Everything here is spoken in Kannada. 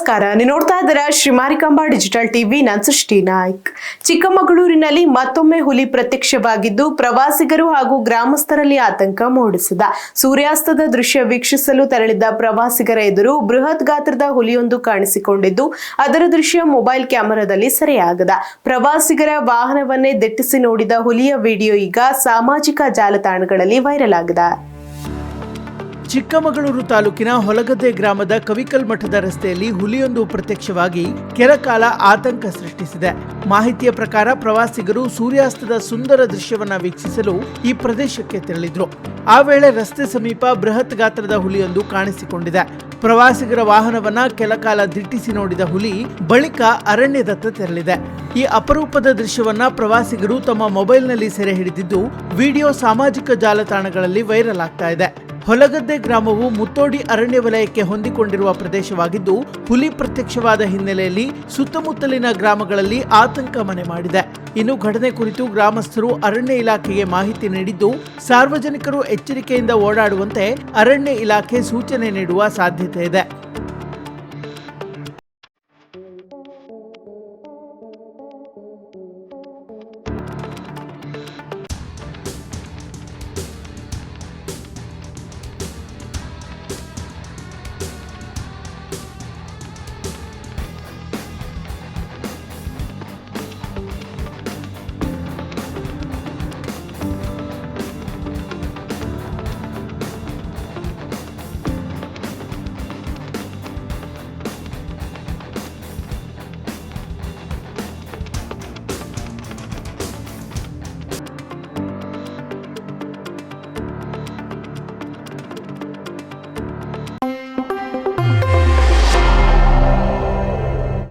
ನಮಸ್ಕಾರ, ನೀವು ನೋಡ್ತಾ ಇದ್ದೀರಾ ಶ್ರೀ ಮಾರಿಕಾಂಬಾ ಡಿಜಿಟಲ್ ಟಿವಿ. ನಾನು ಸೃಷ್ಟಿ ನಾಯ್ಕ್. ಚಿಕ್ಕಮಗಳೂರಿನಲ್ಲಿ ಮತ್ತೊಮ್ಮೆ ಹುಲಿ ಪ್ರತ್ಯಕ್ಷವಾಗಿದ್ದು ಪ್ರವಾಸಿಗರು ಹಾಗೂ ಗ್ರಾಮಸ್ಥರಲ್ಲಿ ಆತಂಕ ಮೂಡಿಸಿದ. ಸೂರ್ಯಾಸ್ತದ ದೃಶ್ಯ ವೀಕ್ಷಿಸಲು ತೆರಳಿದ್ದ ಪ್ರವಾಸಿಗರ ಎದುರು ಬೃಹತ್ ಗಾತ್ರದ ಹುಲಿಯೊಂದು ಕಾಣಿಸಿಕೊಂಡಿದ್ದು ಅದರ ದೃಶ್ಯ ಮೊಬೈಲ್ ಕ್ಯಾಮೆರಾದಲ್ಲಿ ಸೆರೆಯಾಗದ. ಪ್ರವಾಸಿಗರ ವಾಹನವನ್ನೇ ದಿಟ್ಟಿಸಿ ನೋಡಿದ ಹುಲಿಯ ವಿಡಿಯೋ ಈಗ ಸಾಮಾಜಿಕ ಜಾಲತಾಣಗಳಲ್ಲಿ ವೈರಲ್ ಆಗಿದೆ. ಚಿಕ್ಕಮಗಳೂರು ತಾಲೂಕಿನ ಹೊಲಗದ್ದೆ ಗ್ರಾಮದ ಕವಿಕಲ್ ಮಠದ ರಸ್ತೆಯಲ್ಲಿ ಹುಲಿಯೊಂದು ಪ್ರತ್ಯಕ್ಷವಾಗಿ ಕೆಲಕಾಲ ಆತಂಕ ಸೃಷ್ಟಿಸಿದೆ. ಮಾಹಿತಿಯ ಪ್ರಕಾರ ಪ್ರವಾಸಿಗರು ಸೂರ್ಯಾಸ್ತದ ಸುಂದರ ದೃಶ್ಯವನ್ನ ವೀಕ್ಷಿಸಲು ಈ ಪ್ರದೇಶಕ್ಕೆ ತೆರಳಿದ್ರು. ಆ ವೇಳೆ ರಸ್ತೆ ಸಮೀಪ ಬೃಹತ್ ಗಾತ್ರದ ಹುಲಿಯೊಂದು ಕಾಣಿಸಿಕೊಂಡಿದೆ. ಪ್ರವಾಸಿಗರ ವಾಹನವನ್ನ ಕೆಲಕಾಲ ದಿಟ್ಟಿಸಿ ನೋಡಿದ ಹುಲಿ ಬಳಿಕ ಅರಣ್ಯದತ್ತ ತೆರಳಿದೆ. ಈ ಅಪರೂಪದ ದೃಶ್ಯವನ್ನ ಪ್ರವಾಸಿಗರು ತಮ್ಮ ಮೊಬೈಲ್ನಲ್ಲಿ ಸೆರೆ ಹಿಡಿದಿದ್ದು ವಿಡಿಯೋ ಸಾಮಾಜಿಕ ಜಾಲತಾಣಗಳಲ್ಲಿ ವೈರಲ್ ಆಗ್ತಾ ಇದೆ. ಹೊಲಗದ್ದೆ ಗ್ರಾಮವು ಮುತ್ತೋಡಿ ಅರಣ್ಯ ವಲಯಕ್ಕೆ ಹೊಂದಿಕೊಂಡಿರುವ ಪ್ರದೇಶವಾಗಿದ್ದು ಹುಲಿ ಪ್ರತ್ಯಕ್ಷವಾದ ಹಿನ್ನೆಲೆಯಲ್ಲಿ ಸುತ್ತಮುತ್ತಲಿನ ಗ್ರಾಮಗಳಲ್ಲಿ ಆತಂಕ ಮನೆ ಮಾಡಿದೆ. ಇನ್ನು ಘಟನೆ ಕುರಿತು ಗ್ರಾಮಸ್ಥರು ಅರಣ್ಯ ಇಲಾಖೆಗೆ ಮಾಹಿತಿ ನೀಡಿದ್ದು ಸಾರ್ವಜನಿಕರು ಎಚ್ಚರಿಕೆಯಿಂದ ಓಡಾಡುವಂತೆ ಅರಣ್ಯ ಇಲಾಖೆ ಸೂಚನೆ ನೀಡುವ ಸಾಧ್ಯತೆ ಇದೆ.